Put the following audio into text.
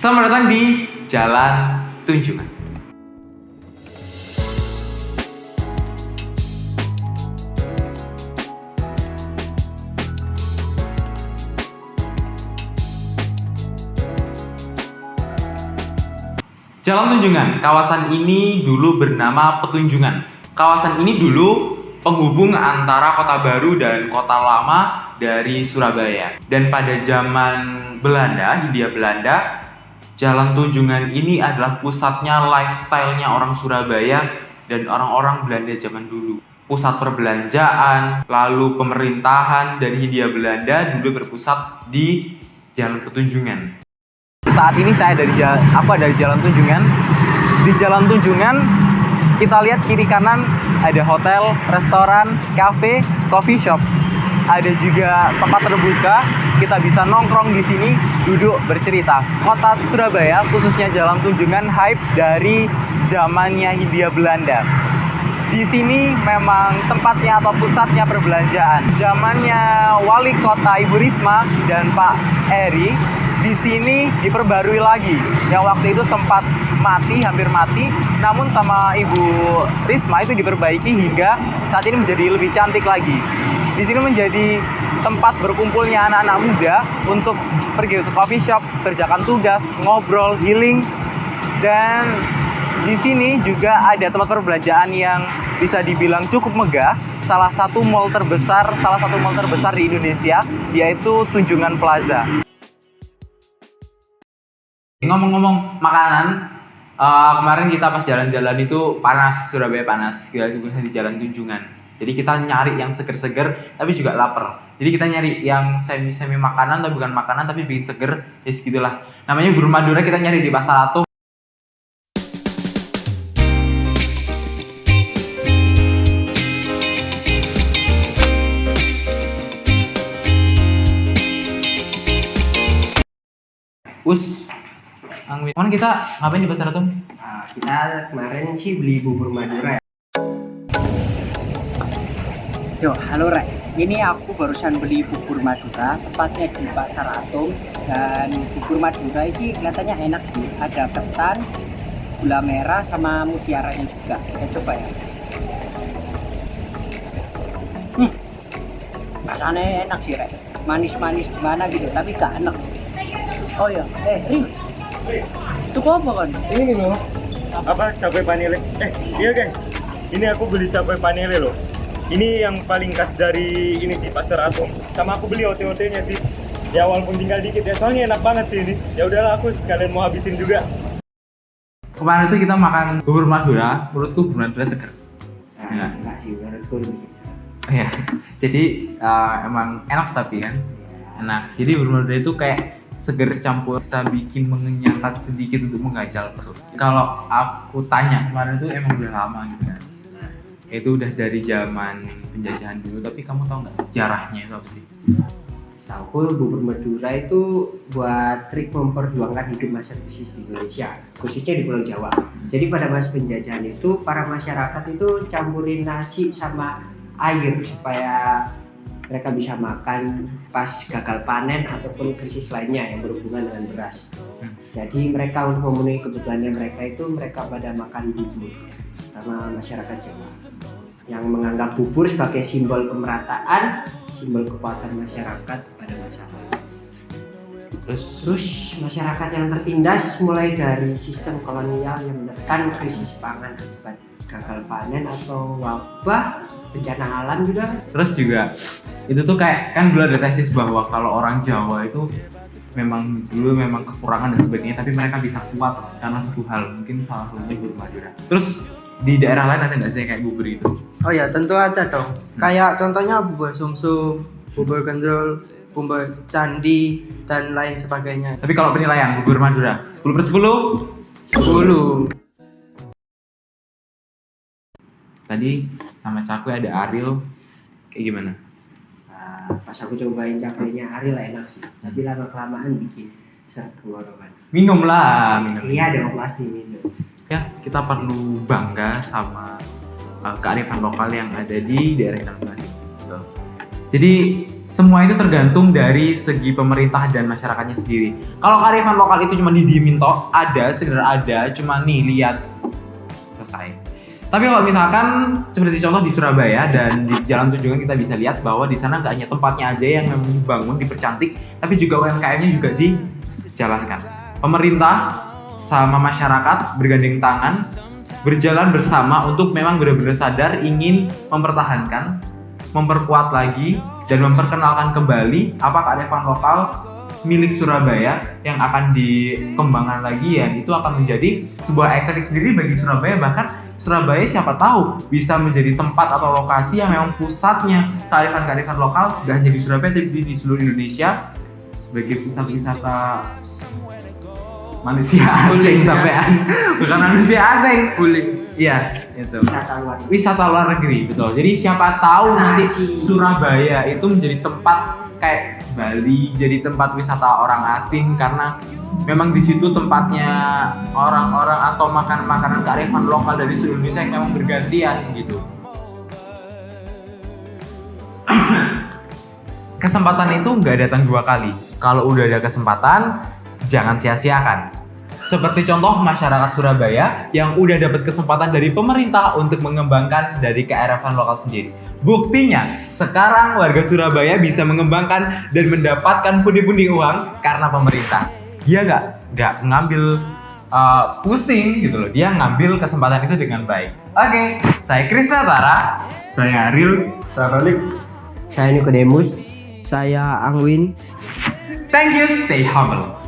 Selamat datang di Jalan Tunjungan. Jalan Tunjungan, kawasan ini dulu bernama Petunjungan. Kawasan ini dulu penghubung antara Kota Baru dan Kota Lama dari Surabaya. Dan pada zaman Belanda, Hindia Belanda, Jalan Tunjungan ini adalah pusatnya lifestyle-nya orang Surabaya dan orang-orang Belanda zaman dulu. Pusat perbelanjaan, lalu pemerintahan dari Hindia Belanda dulu berpusat di Jalan Petunjungan. Saat ini saya dari Jalan Tunjungan. Di Jalan Tunjungan kita lihat kiri kanan ada hotel, restoran, cafe, coffee shop. Ada juga tempat terbuka, kita bisa nongkrong di sini, duduk bercerita. Kota Surabaya, khususnya Jalan Tunjungan, hype dari zamannya Hindia Belanda. Di sini memang tempatnya atau pusatnya perbelanjaan. Zamannya Wali Kota Ibu Risma dan Pak Eri, di sini diperbarui lagi. Yang waktu itu sempat hampir mati, namun sama Ibu Risma itu diperbaiki hingga saat ini menjadi lebih cantik lagi. Di sini menjadi tempat berkumpulnya anak-anak muda untuk pergi ke coffee shop, kerjakan tugas, ngobrol, healing, dan di sini juga ada tempat perbelanjaan yang bisa dibilang cukup megah. Salah satu mall terbesar di Indonesia, yaitu Tunjungan Plaza. Ngomong-ngomong makanan, kemarin kita pas jalan-jalan itu panas, Surabaya panas. Kita juga di Jalan Tunjungan. Jadi kita nyari yang seger-seger tapi juga lapar. Jadi kita nyari yang semi-semi makanan tapi bukan makanan tapi bikin seger. Ya segitulah. Namanya Bubur Madura, kita nyari di Pasar Atom. Kemarin kita ngapain di Pasar Atom? Nah, kita kemarin sih beli bubur Madura ya. Yo, halo Rek. Ini aku barusan beli bubur Madura, tepatnya di Pasar Atom. Dan bubur Madura ini kelihatannya enak sih. Ada ketan, gula merah, sama mutiaranya juga. Kita coba ya. Rasanya enak sih Rek. Manis-manis gimana gitu, tapi gak enak. Oh iya, Rin. Itu apa kan? Ini loh, apa cabai panile? Iya guys, ini aku beli cabai panile loh. Ini yang paling khas dari ini sih Pasar Atom. Sama aku beli OT-OT-nya sih. Ya walaupun tinggal dikit ya, soalnya enak banget sih ini. Ya udahlah, aku sekalian mau habisin juga. Kemarin itu kita makan bubur Madura, menurutku bubur Madura seger. Ya. Enggak sih, menurutku lebih bisa. Iya, jadi emang enak tapi kan enak. Jadi bubur Madura itu kayak seger campur, bisa bikin mengenyangkan sedikit untuk menggajal perut. Kalau aku tanya kemarin itu emang udah lama gitu kan. Itu udah dari zaman penjajahan dulu, tapi kamu tahu nggak sejarahnya itu apa sih? Setahuku bubur Madura itu buat trik memperjuangkan hidup masyarakat di Indonesia, khususnya di Pulau Jawa. Jadi pada masa penjajahan itu para masyarakat itu campurin nasi sama air supaya mereka bisa makan pas gagal panen ataupun krisis lainnya yang berhubungan dengan beras. Jadi mereka untuk memenuhi kebutuhannya mereka pada makan bubur sama masyarakat Jawa yang menganggap bubur sebagai simbol pemerataan, simbol kekuatan masyarakat pada masa lalu. Terus masyarakat yang tertindas mulai dari sistem kolonial yang menekan krisis pangan akibat gagal panen atau wabah, bencana alam juga. Terus juga itu tuh kayak kan dulu ada tesis bahwa kalau orang Jawa itu memang kekurangan dan sebagainya, tapi mereka bisa kuat karena satu hal, mungkin salah satunya bubur Madura. Terus di daerah lain ada nggak sih kayak bubur itu? Oh ya, tentu ada dong. Kayak contohnya bubur sumsum, bubur gendrol, bubur candi, dan lain sebagainya. Tapi kalau penilaian bubur Madura 10/10? 10. Tadi sama cakwe ada Ariel, kayak gimana? Nah, pas aku cobain cakainya Ariel enak sih, tapi lama kelamaan bikin seret tenggorokan. Minum lah, minum. Iya dong, pasti minum. Ya, kita perlu bangga sama kearifan lokal yang ada di daerah kita masing-masing. Betul. Jadi semua itu tergantung dari segi pemerintah dan masyarakatnya sendiri. Kalau kearifan lokal itu cuma didiemin toh, ada, sekedar ada, cuma nih lihat selesai. Tapi kalau misalkan seperti contoh di Surabaya dan di Jalan Tunjungan kita bisa lihat bahwa di sana nggak hanya tempatnya aja yang memang dibangun, dipercantik, tapi juga UMKM-nya juga dijalankan. Pemerintah sama masyarakat bergandeng tangan, berjalan bersama untuk memang benar-benar sadar ingin mempertahankan, memperkuat lagi, dan memperkenalkan kembali apa kearifan lokal milik Surabaya yang akan dikembangkan lagi, ya itu akan menjadi sebuah ikonik sendiri bagi Surabaya. Bahkan Surabaya siapa tahu bisa menjadi tempat atau lokasi yang memang pusatnya kearifan-kearifan lokal, gak hanya di Surabaya tapi di seluruh Indonesia, sebagai wisata manusia asing sampean, bukan manusia asing, iya itu wisata luar negeri, betul. Jadi siapa tahu nanti Surabaya itu menjadi tempat kayak Bali, jadi tempat wisata orang asing karena memang di situ tempatnya orang-orang atau makanan kearifan lokal dari seluruh Indonesia yang memang bergantian gitu. Kesempatan itu nggak datang dua kali. Kalau udah ada kesempatan, jangan sia-siakan. Seperti contoh masyarakat Surabaya yang udah dapat kesempatan dari pemerintah untuk mengembangkan dari kearifan lokal sendiri. Buktinya, sekarang warga Surabaya bisa mengembangkan dan mendapatkan pundi-pundi uang karena pemerintah. Dia nggak ngambil pusing gitu loh. Dia ngambil kesempatan itu dengan baik. Oke, saya Krisna Tara, saya Ariel, Saya Felix. Saya Nikodemus. Saya Angwin. thank you, stay humble.